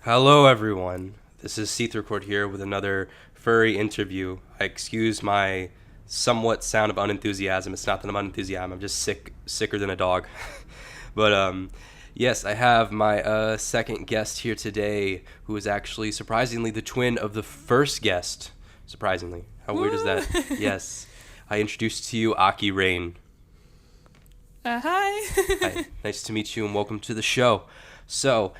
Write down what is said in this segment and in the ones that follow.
Hello, everyone. This is Seethercord here with another furry interview. I excuse my somewhat sound of unenthusiasm. It's not that I'm unenthusiastic. I'm just sicker than a dog. But yes, I have my second guest here today, who is actually surprisingly the twin of the first guest. Surprisingly, how weird is that? Yes, I introduced to you Aki-Rain. Hi. Hi, nice to meet you, and welcome to the show. So,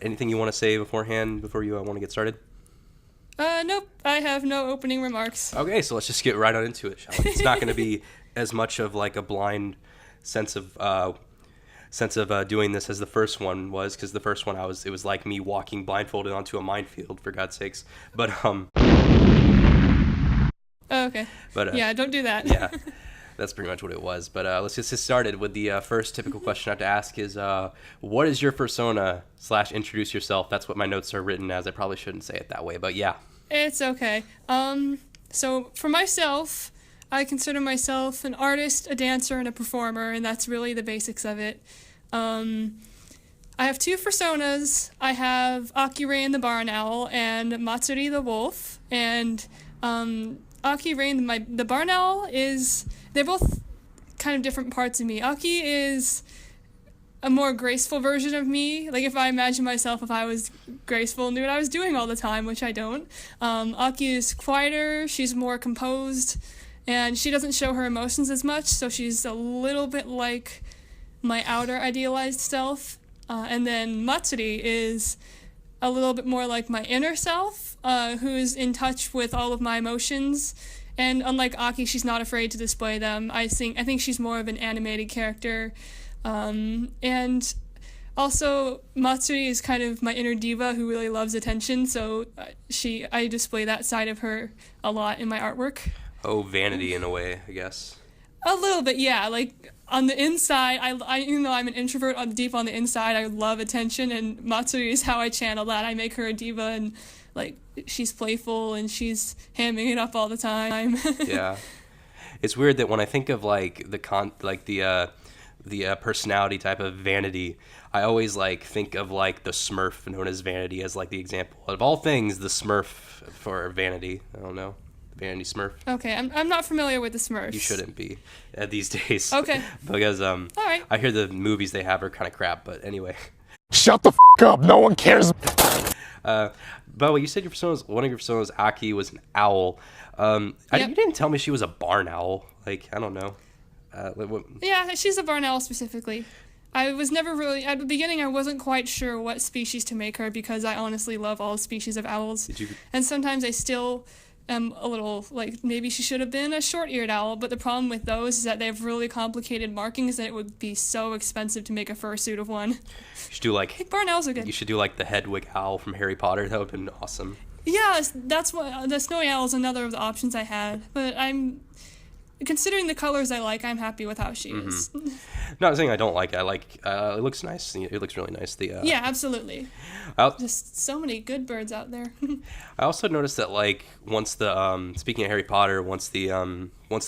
anything you want to say beforehand before you want to get started? Nope. I have no opening remarks. Okay, so let's just get right on into it, shall we? It's not going to be as much of like a blind sense of doing this as the first one was, because the first one it was like me walking blindfolded onto a minefield, for God's sakes. But Oh, okay. But yeah, don't do that. Yeah. That's pretty much what it was. But let's just get started with the first typical question I have to ask is, what is your persona / introduce yourself? That's what my notes are written as. I probably shouldn't say it that way, but yeah. It's okay. So for myself, I consider myself an artist, a dancer, and a performer, and that's really the basics of it. I have two personas. I have Aki-Rain the barn owl and Matsuri the wolf. And Aki-Rain, the barn owl, they're both kind of different parts of me. Aki is a more graceful version of me. Like, if I imagine myself if I was graceful and knew what I was doing all the time, which I don't. Aki is quieter, she's more composed, and she doesn't show her emotions as much, so she's a little bit like my outer idealized self. And then Matsuri is a little bit more like my inner self, who's in touch with all of my emotions. And unlike Aki, she's not afraid to display them. I think she's more of an animated character. And also, Matsuri is kind of my inner diva who really loves attention, so I display that side of her a lot in my artwork. Oh, vanity in a way, I guess. A little bit, yeah. Like, on the inside, I even though I'm an introvert, deep on the inside, I love attention, and Matsuri is how I channel that. I make her a diva, and like, she's playful and she's hamming it up all the time. Yeah, it's weird that when I think of like the personality type of vanity, I always like think of like the Smurf known as vanity as like the example of all things. The Smurf for vanity. I don't know. Vanity Smurf. Okay, I'm not familiar with the Smurfs. You shouldn't be these days. Okay. Because all right. I hear the movies they have are kind of crap, but anyway. Shut the up! No one cares. By the way, you said one of your personas, Aki, was an owl. Yep. You didn't tell me she was a barn owl. Like, I don't know. Yeah, she's a barn owl specifically. I was never really, at the beginning I wasn't quite sure what species to make her because I honestly love all species of owls. And sometimes I still am a little like, maybe she should have been a short-eared owl, but the problem with those is that they have really complicated markings and it would be so expensive to make a fursuit of one. You should do like barn owls are good. You should do like the Hedwig owl from Harry Potter. That would have been awesome. Yeah, that's what the snowy owl is another of the options I had, but considering the colors I like, I'm happy with how she is. Not saying I don't like it. I like it looks nice. It looks really nice. Yeah, absolutely. Just so many good birds out there. I also noticed that like once the speaking of Harry Potter, once the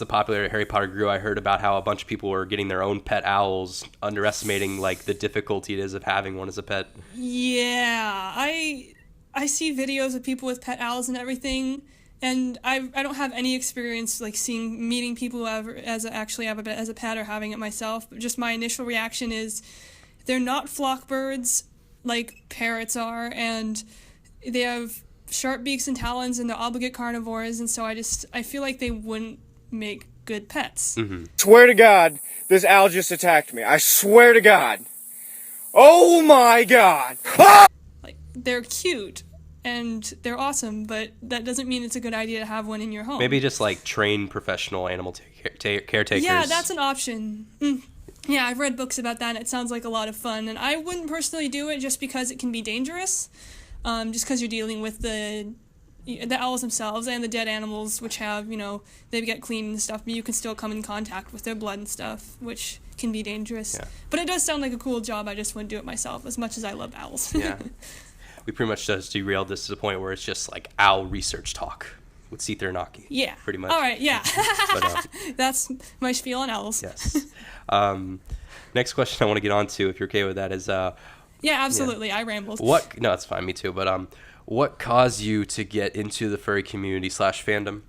popularity of Harry Potter grew, I heard about how a bunch of people were getting their own pet owls, underestimating like the difficulty it is of having one as a pet. Yeah, I see videos of people with pet owls and everything. And I don't have any experience like meeting people who actually have it as a pet or having it myself. But just my initial reaction is they're not flock birds like parrots are, and they have sharp beaks and talons, and they're obligate carnivores. And so I feel like they wouldn't make good pets. Mm-hmm. Swear to God, this owl just attacked me. I swear to God. Oh my God. Ah! Like, they're cute. And they're awesome, but that doesn't mean it's a good idea to have one in your home. Maybe just like train professional animal caretakers. Yeah, that's an option. Yeah, I've read books about that, and it sounds like a lot of fun. And I wouldn't personally do it just because it can be dangerous, just because you're dealing with the owls themselves and the dead animals, which have, they get clean and stuff, but you can still come in contact with their blood and stuff, which can be dangerous. Yeah. But it does sound like a cool job. I just wouldn't do it myself, as much as I love owls. Yeah. We pretty much just derailed this to the point where it's just like owl research talk with Seether and Aki. Yeah. Pretty much. All right, yeah. But, that's my spiel on owls. Yes. Next question I want to get on to, if you're okay with that, is Yeah, absolutely. I rambled. What? No, it's fine. Me too. But what caused you to get into the furry community / fandom?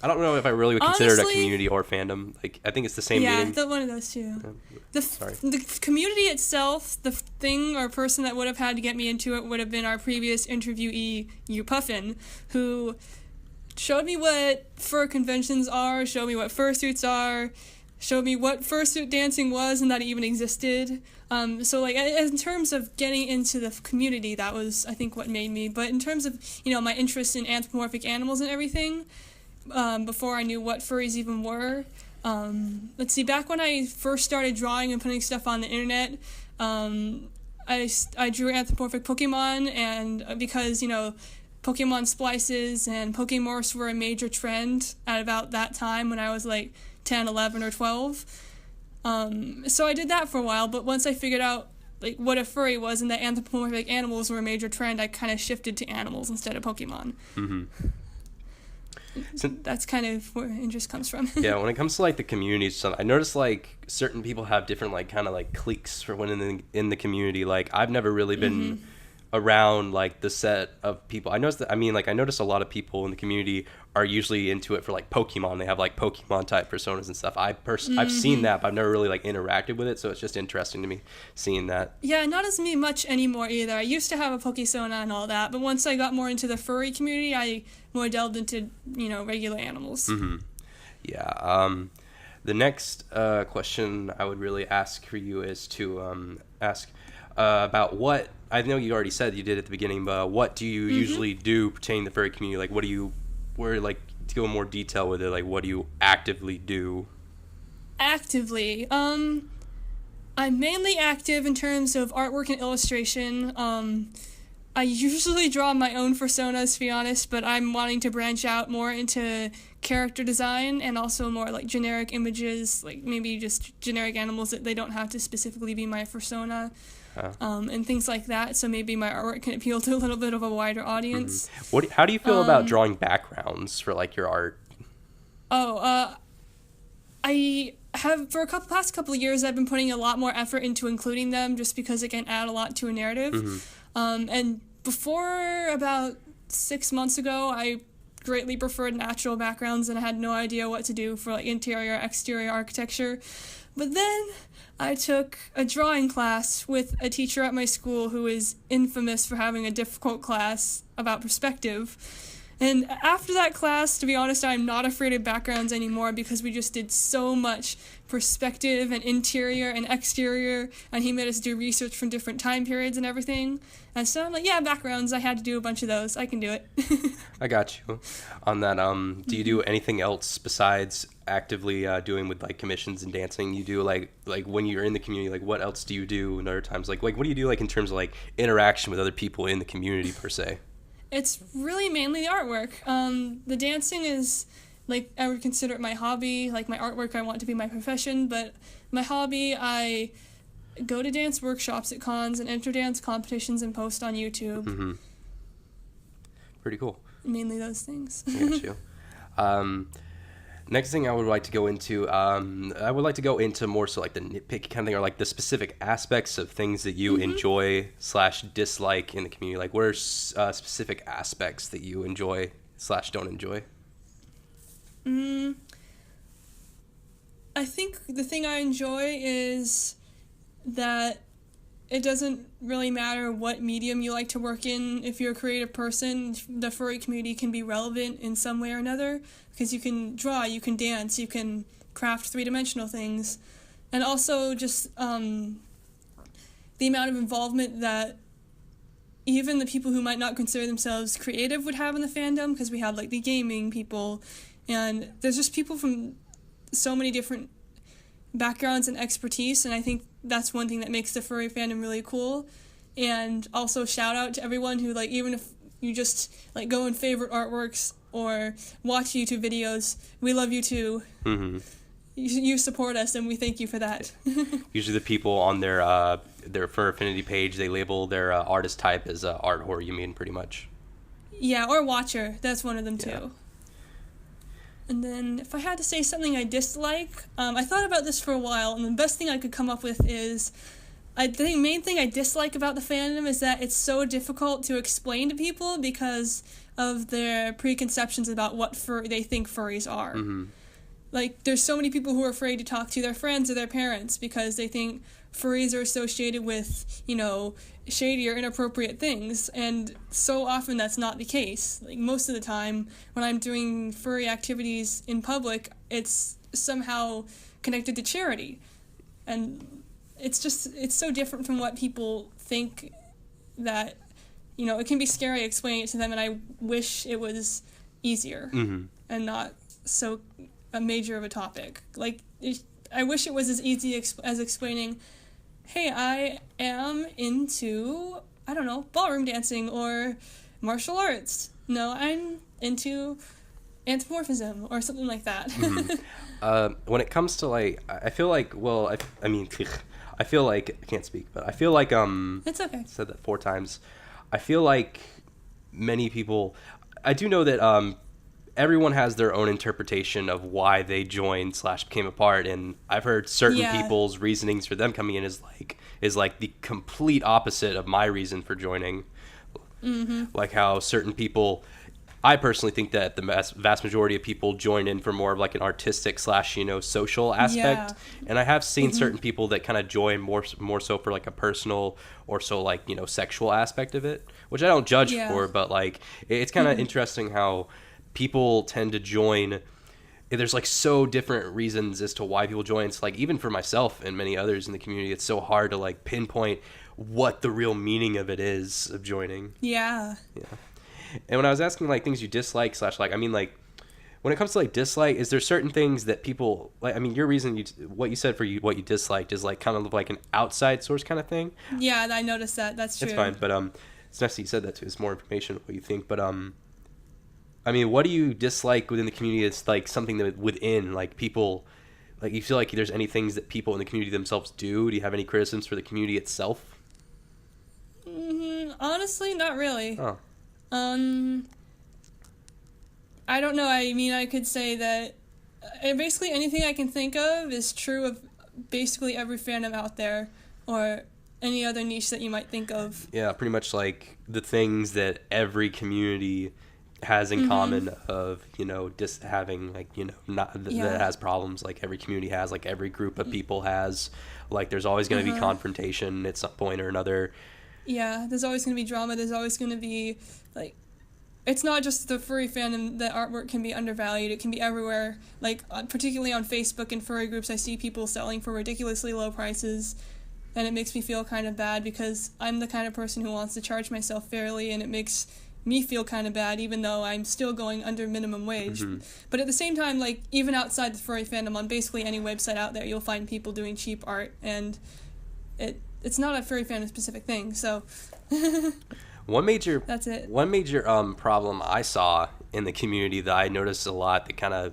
I don't know if I really would consider it a community or fandom. Like, I think it's the same meaning. Yeah, one of those two. Sorry. The community itself, the thing or person that would have had to get me into it would have been our previous interviewee, you Puffin, who showed me what fur conventions are, showed me what fursuits are, showed me what fursuit dancing was and that it even existed. So, like, in terms of getting into the community, that was, I think, what made me. But in terms of, my interest in anthropomorphic animals and everything, before I knew what furries even were, let's see, back when I first started drawing and putting stuff on the internet, I drew anthropomorphic Pokemon, and because, Pokemon splices and Pokemorphs were a major trend at about that time when I was, like, 10, 11, or 12. So I did that for a while, but once I figured out, like, what a furry was and that anthropomorphic animals were a major trend, I kind of shifted to animals instead of Pokemon. Mm-hmm. So that's kind of where interest comes from. Yeah, when it comes to, like, the community stuff, I noticed, like, certain people have different, like, kind of, like, cliques for when in the community. Like, I've never really been around, like, the set of people. I noticed a lot of people in the community are usually into it for, like, Pokemon. They have, like, Pokemon type personas and stuff. I've seen that, but I've never really, like, interacted with it, so it's just interesting to me seeing that. Yeah, not as much anymore either. I used to have a Pokesona and all that, but once I got more into the furry community, I more delved into, regular animals. Mm-hmm. Yeah. The next question I would really ask for you is to ask about what, I know you already said you did at the beginning, but what do you usually do pertaining to the furry community? Like, to go in more detail with it, like, what do you actively do? Actively? I'm mainly active in terms of artwork and illustration. I usually draw my own personas, to be honest, but I'm wanting to branch out more into character design and also more, like, generic images, like maybe just generic animals that they don't have to specifically be my persona. And things like that, so maybe my artwork can appeal to a little bit of a wider audience. Mm-hmm. How do you feel about drawing backgrounds for, like, your art? I have, for past couple of years, I've been putting a lot more effort into including them just because it can add a lot to a narrative. And before about 6 months ago, I greatly preferred natural backgrounds and I had no idea what to do for, like, interior, exterior architecture. But then I took a drawing class with a teacher at my school who is infamous for having a difficult class about perspective. And after that class, to be honest, I'm not afraid of backgrounds anymore because we just did so much perspective and interior and exterior, and he made us do research from different time periods and everything. And so I'm like, yeah, backgrounds, I had to do a bunch of those. I can do it. I got you on that. Do you do anything else besides actively doing with, like, commissions and dancing? You do, like when you're in the community, like, what else do you do in other times? Like what do you do, like, in terms of, like, interaction with other people in the community per se? It's really mainly the artwork. The dancing is, like, I would consider it my hobby. Like, my artwork, I want to be my profession, but my hobby, I go to dance workshops at cons and enter dance competitions and post on YouTube. Mm-hmm. Pretty cool. Mainly those things. I got you. Next thing I would like to go into, more so, like, the nitpicky kind of thing, or, like, the specific aspects of things that you enjoy / dislike in the community. Like, what are specific aspects that you enjoy / don't enjoy? I think the thing I enjoy is that it doesn't really matter what medium you like to work in. If you're a creative person, the furry community can be relevant in some way or another because you can draw, you can dance, you can craft three-dimensional things. And also just the amount of involvement that even the people who might not consider themselves creative would have in the fandom, because we have, like, the gaming people, and there's just people from so many different backgrounds and expertise, and I think that's one thing that makes the furry fandom really cool. And also shout out to everyone who, like, even if you just, like, go and favorite artworks or watch YouTube videos, we love you too. Mm-hmm. You support us, and we thank you for that. Usually the people on their Fur Affinity page, they label their artist type as art whore, you mean, pretty much. Yeah, or watcher. That's one of them too. Yeah. And then if I had to say something I dislike, I thought about this for a while, and the best thing I could come up with is The main thing I dislike about the fandom is that it's so difficult to explain to people because of their preconceptions about what they think furries are. Mm-hmm. Like, there's so many people who are afraid to talk to their friends or their parents because they think furries are associated with, shady or inappropriate things, and so often that's not the case. Like, most of the time, when I'm doing furry activities in public, it's somehow connected to charity. And it's so different from what people think that, it can be scary explaining it to them, and I wish it was easier and not so a major of a topic. Like, I wish it was as easy as explaining, hey, I am into, I don't know, ballroom dancing or martial arts. No, I'm into anthropomorphism or something like that. When it comes to, like, I feel like, well, I feel like, I can't speak, but I feel like, It's okay. I said that 4 times. I feel like many people, I do know that, everyone has their own interpretation of why they joined / became a part, and I've heard certain people's reasonings for them coming in is like the complete opposite of my reason for joining. Like how certain people, I personally think that the vast majority of people join in for more of like an artistic / social aspect, and I have seen certain people that kind of join more so for like a personal or so like sexual aspect of it, which I don't judge for, but like it's kind of interesting how people tend to join. There's like so different reasons as to why people join. It's like even for myself and many others in the community, it's so hard to like pinpoint what the real meaning of it is of joining. Yeah. And when I was asking like things you dislike / like, I mean, like when it comes to like dislike, is there certain things that people like? I mean, your reason what you said for what you disliked is like kind of like an outside source kind of thing. Yeah, I noticed that. That's true. It's fine, but it's nice that you said that too. It's more information of what you think, but I mean, what do you dislike within the community? It's like something that within, like people, like you feel like there's any things that people in the community themselves do? Do you have any criticisms for the community itself? Honestly, not really. Oh. I don't know. I mean, I could say that basically anything I can think of is true of basically every fandom out there, or any other niche that you might think of. Yeah, pretty much like the things that every community has in common of just having like not that has problems like every community has, like every group of people has, like there's always going to be confrontation at some point or another. There's always going to be drama. There's always going to be like, it's not just the furry fandom that artwork can be undervalued. It can be everywhere, like particularly on Facebook and furry groups. I see people selling for ridiculously low prices, and it makes me feel kind of bad because I'm the kind of person who wants to charge myself fairly, and it makes me feel kind of bad even though I'm still going under minimum wage. But at the same time, like even outside the furry fandom, on basically any website out there, you'll find people doing cheap art, and it's not a furry fandom specific thing, so that's it. One major problem I saw in the community that I noticed a lot, that kind of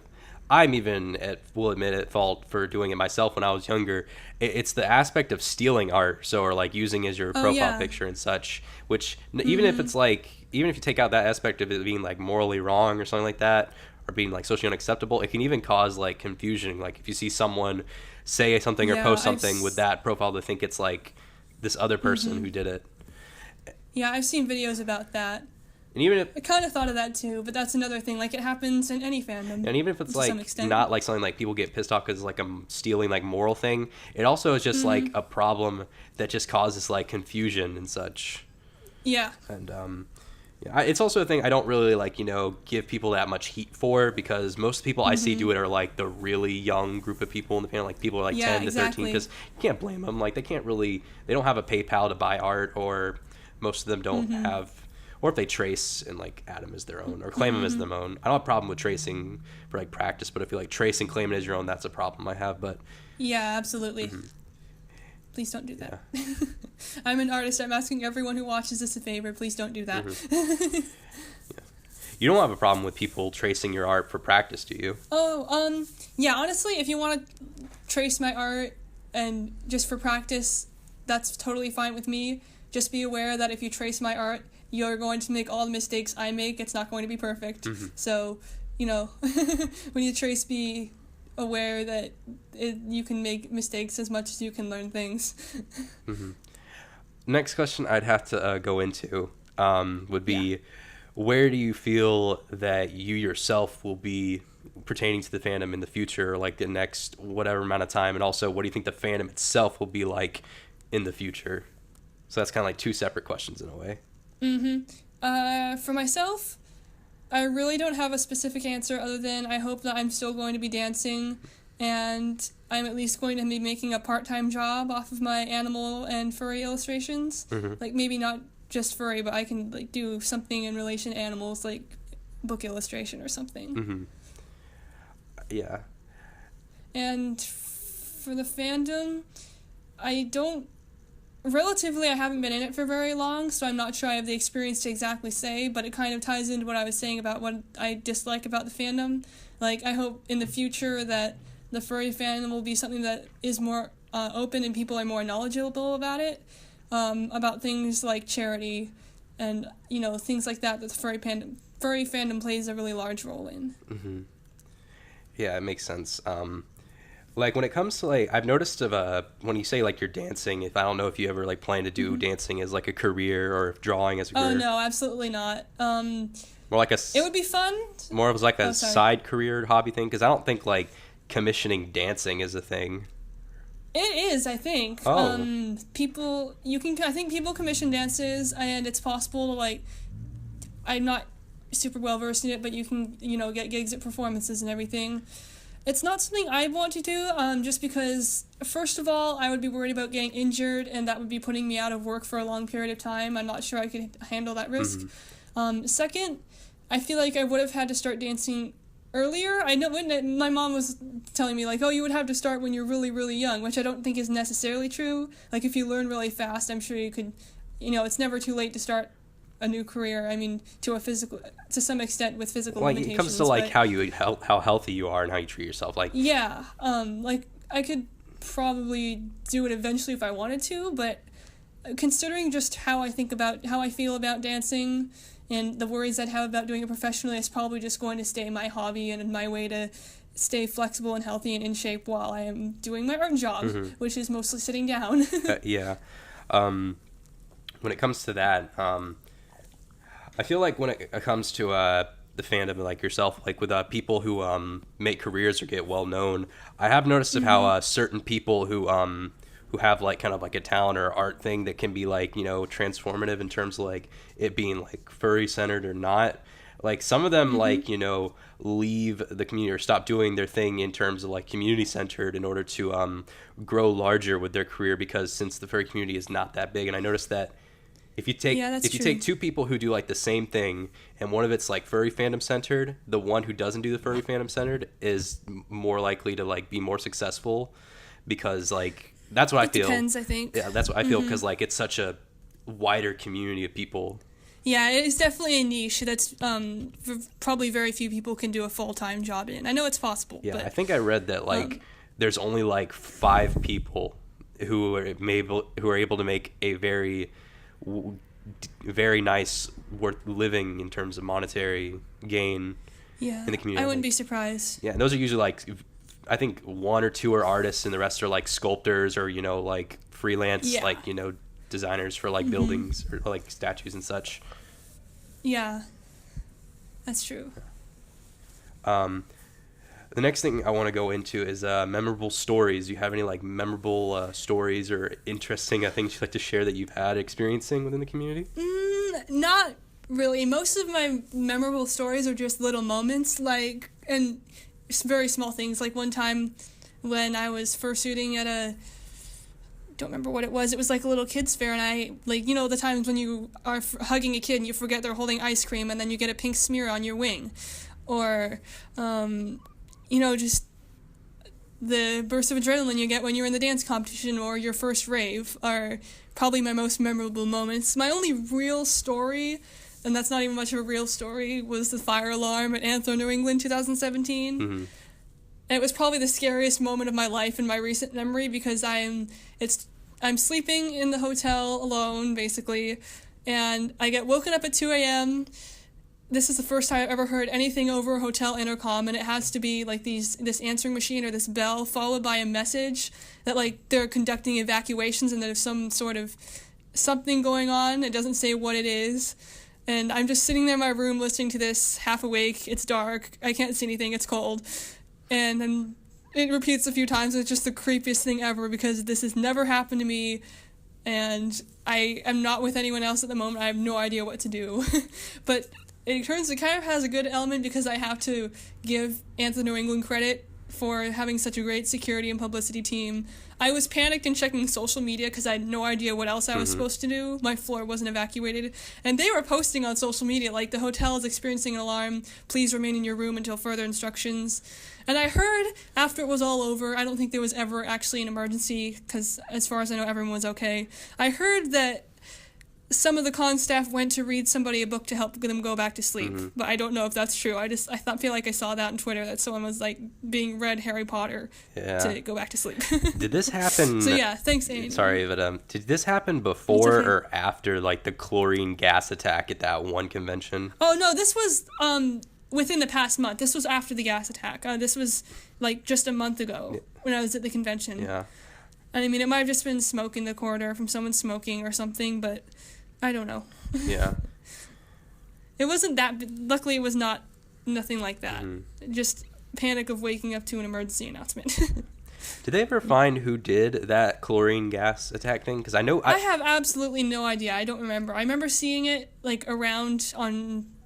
I'm even will admit at fault for doing it myself when I was younger. It's the aspect of stealing art, or like using as your profile picture and such. Which even if it's like, even if you take out that aspect of it being like morally wrong or something like that, or being like socially unacceptable, it can even cause like confusion. Like if you see someone say something or post something with that profile, to think it's like this other person who did it. Yeah, I've seen videos about that. And even if I kind of thought of that too, but that's another thing. Like it happens in any fandom. And even if it's like not like something like people get pissed off because like I'm stealing like moral thing, it also is just like a problem that just causes like confusion and such. Yeah. And it's also a thing I don't really like give people that much heat for, because most people I see do it are like the really young group of people in the fandom, like people are like 10 to 13, because you can't blame them. Like they don't have a PayPal to buy art, or most of them don't have. Or if they trace and like add them as their own or claim them as their own. I don't have a problem with tracing for like practice, but if you like trace and claim it as your own, that's a problem I have. But yeah, absolutely. Please don't do that. Yeah. I'm an artist. I'm asking everyone who watches this a favor. Please don't do that. Yeah. You don't have a problem with people tracing your art for practice, do you? Oh, yeah. Honestly, if you want to trace my art and just for practice, that's totally fine with me. Just be aware that if you trace my art, you're going to make all the mistakes I make. It's not going to be perfect. So, when you trace me, aware that you can make mistakes as much as you can learn things. Next question I'd have to go into would be, where do you feel that you yourself will be pertaining to the fandom in the future, like the next whatever amount of time, and also what do you think the fandom itself will be like in the future? So that's kind of like two separate questions in a way. For myself, I really don't have a specific answer other than I hope that I'm still going to be dancing, and I'm at least going to be making a part-time job off of my animal and furry illustrations. Like, maybe not just furry, but I can, like, do something in relation to animals, like book illustration or something. Yeah. And for the fandom, relatively, I haven't been in it for very long, so I'm not sure I have the experience to exactly say, but it kind of ties into what I was saying about what I dislike about the fandom. Like, I hope in the future that the furry fandom will be something that is more open and people are more knowledgeable about it, about things like charity and, you know, things like that the furry fandom plays a really large role in. Yeah, it makes sense. Like, when it comes to, like, I've noticed when you say, like, you're dancing, I don't know if you ever, like, plan to do dancing as, like, a career or drawing as a career. Oh, no, absolutely not. More like it would be fun. More of like a side career hobby thing, because I don't think, like, commissioning dancing is a thing. It is, I think. Oh. I think people commission dances, and it's possible to, like, I'm not super well versed in it, but you can, you know, get gigs at performances and everything. It's not something I want to do, just because, first of all, I would be worried about getting injured, and that would be putting me out of work for a long period of time. I'm not sure I could handle that risk. Second, I feel like I would have had to start dancing earlier. I know when my mom was telling me, like, oh, you would have to start when you're really, really young, which I don't think is necessarily true. Like, if you learn really fast, I'm sure you could, you know, it's never too late to start a new career. I mean, to some extent with physical limitations. It comes to, like, how healthy you are and how you treat yourself. Like, yeah, like, I could probably do it eventually if I wanted to, but considering just how I feel about dancing and the worries I'd have about doing it professionally, it's probably just going to stay my hobby and my way to stay flexible and healthy and in shape while I am doing my art job, which is mostly sitting down. Yeah. When it comes to that, I feel like when it comes to the fandom, like yourself, like with people who make careers or get well known, I have noticed of how certain people who have, like, kind of like a talent or art thing that can be, like, you know, transformative in terms of, like, it being, like, furry centered or not. Like, some of them like, you know, leave the community or stop doing their thing in terms of, like, community centered in order to grow larger with their career, because since the furry community is not that big. And I noticed that if you take two people who do, like, the same thing, and one of it's, like, furry fandom centered, the one who doesn't do the furry fandom centered is more likely to, like, be more successful, because, like, that's what I feel. It depends, I think. Yeah, that's what I feel, because, like, it's such a wider community of people. Yeah, it's definitely a niche that's probably very few people can do a full-time job in. I know it's possible. Yeah, but, I think I read that, like, there's only, like, 5 people who are able to make a very nice, worth living in terms of monetary gain in the community. I wouldn't be surprised. Yeah, and those are usually, like, I think 1 or 2 are artists, and the rest are, like, sculptors or, you know, like, freelance, like, you know, designers for, like, buildings or, like, statues and such. Yeah, that's true. The next thing I want to go into is memorable stories. Do you have any, like, memorable stories or interesting things you'd like to share that you've had experiencing within the community? Not really. Most of my memorable stories are just little moments, like, and very small things. Like, one time when I was fursuiting at don't remember what it was. It was like a little kids fair, and I, like, you know, the times when you are hugging a kid and you forget they're holding ice cream, and then you get a pink smear on your wing, or you know, just the burst of adrenaline you get when you're in the dance competition or your first rave are probably my most memorable moments. My only real story, and that's not even much of a real story, was the fire alarm at Anthro, New England, 2017. And it was probably the scariest moment of my life in my recent memory, because I'm sleeping in the hotel alone, basically, and I get woken up at 2 a.m., this is the first time I've ever heard anything over a hotel intercom, and it has to be like this answering machine or this bell followed by a message that like they're conducting evacuations and there's some sort of something going on. It doesn't say what it is. And I'm just sitting there in my room listening to this, half awake. It's dark. I can't see anything. It's cold. And then it repeats a few times. It's just the creepiest thing ever because this has never happened to me. And I am not with anyone else at the moment. I have no idea what to do. But it kind of has a good element because I have to give Anthem New England credit for having such a great security and publicity team. I was panicked and checking social media because I had no idea what else I was supposed to do. My floor wasn't evacuated. And they were posting on social media, like, the hotel is experiencing an alarm. Please remain in your room until further instructions. And I heard after it was all over, I don't think there was ever actually an emergency because as far as I know, everyone was okay. I heard that some of the con staff went to read somebody a book to help them go back to sleep, but I don't know if that's true. I feel like I saw that on Twitter that someone was like being read Harry Potter to go back to sleep. Did this happen? So yeah, thanks, Amy. Sorry, but did this happen before or after like the chlorine gas attack at that one convention? Oh no, this was within the past month. This was after the gas attack. This was like just a month ago when I was at the convention. Yeah. And I mean, it might have just been smoke in the corridor from someone smoking or something, but I don't know. Yeah. It wasn't that. Luckily, it was nothing like that. Just panic of waking up to an emergency announcement. Did they ever find who did that chlorine gas attack thing? Because I know I have absolutely no idea. I don't remember. I remember seeing it like around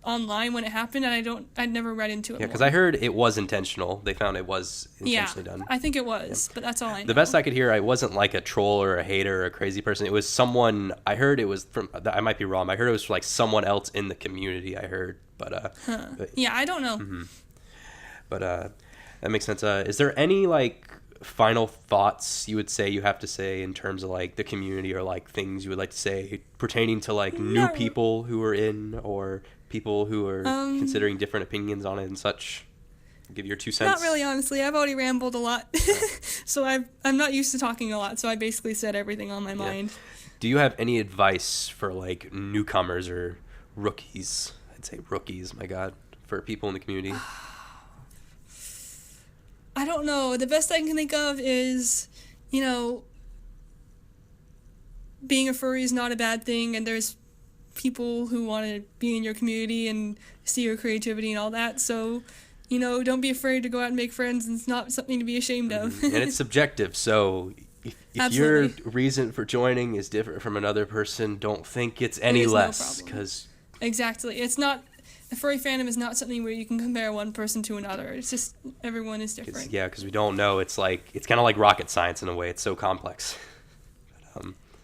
online when it happened, and I'd never read into it. Yeah, because I heard it was intentional. They found it was intentionally done. I think it was, but that's all I know. The best I could hear, I wasn't like a troll or a hater or a crazy person. It was someone. I heard it was from. I might be wrong. I heard it was like someone else in the community. I heard, but yeah, I don't know. But that makes sense. Is there any like final thoughts you would say you have to say in terms of like the community or like things you would like to say pertaining to like new people who are in or people who are considering different opinions on it and such? Give your 2 cents. Not really, honestly. I've already rambled a lot. So I'm not used to talking a lot, so I basically said everything on my mind. Do you have any advice for like newcomers or rookies? I'd say rookies, my God, for people in the community. I don't know. The best I can think of is, being a furry is not a bad thing, and there's people who want to be in your community and see your creativity and all that. So, don't be afraid to go out and make friends, and it's not something to be ashamed of. And it's subjective, so if your reason for joining is different from another person, don't think it's any less. Exactly. It's not... The furry fandom is not something where you can compare one person to another. It's just everyone is different. Yeah, because we don't know. It's kind of like rocket science in a way. It's so complex.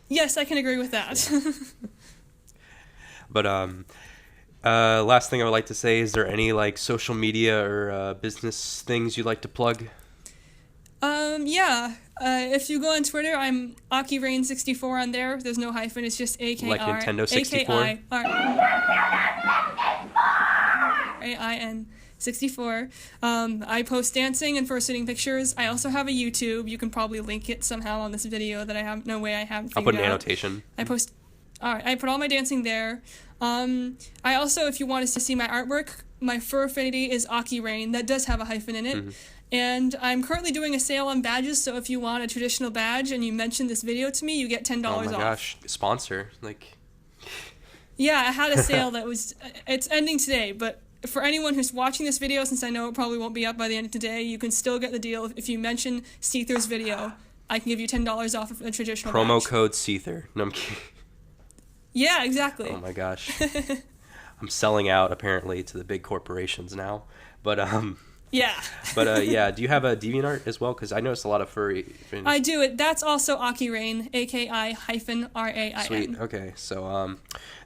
Yes, I can agree with that. Yeah. But last thing I would like to say, is there any like social media or business things you'd like to plug? Yeah. If you go on Twitter, I'm Aki-Rain 64 on there. There's no hyphen. It's just AKR. Like Nintendo 64? AKIRAIN 64. I post dancing and first sitting pictures. I also have a YouTube. You can probably link it somehow on this video that I have no way I haven't figured out. I'll put an annotation. I put all my dancing there. I also, if you want to see my artwork, my fur affinity is Aki-Rain. That does have a hyphen in it. And I'm currently doing a sale on badges, so if you want a traditional badge and you mention this video to me, you get $10 off. Oh my gosh, sponsor. Yeah, I had a sale that was, it's ending today, but for anyone who's watching this video, since I know it probably won't be up by the end of today, you can still get the deal. If you mention Seether's video, I can give you $10 off of a traditional Promo badge. code Seether. No, I'm kidding. Yeah, exactly. Oh my gosh. I'm selling out apparently to the big corporations now. But yeah. But yeah, do you have a DeviantArt as well? Because I noticed a lot of furry. I do. That's also Aki-Rain, AKI-RAIN. Sweet. Okay, so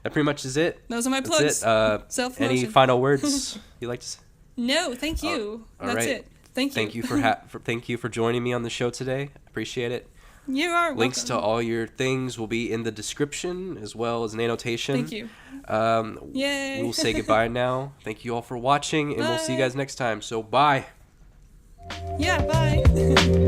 that pretty much is it. Those are my plugs. That's it. Any final words you like to say? No, thank you. That's it. Thank you. Thank you for joining me on the show today. Appreciate it. You are Links welcome. to all your things will be in the description as well as an annotation. Thank you. Yay. We'll say goodbye now. Thank you all for watching, and we'll see you guys next time. So bye. Yeah, bye.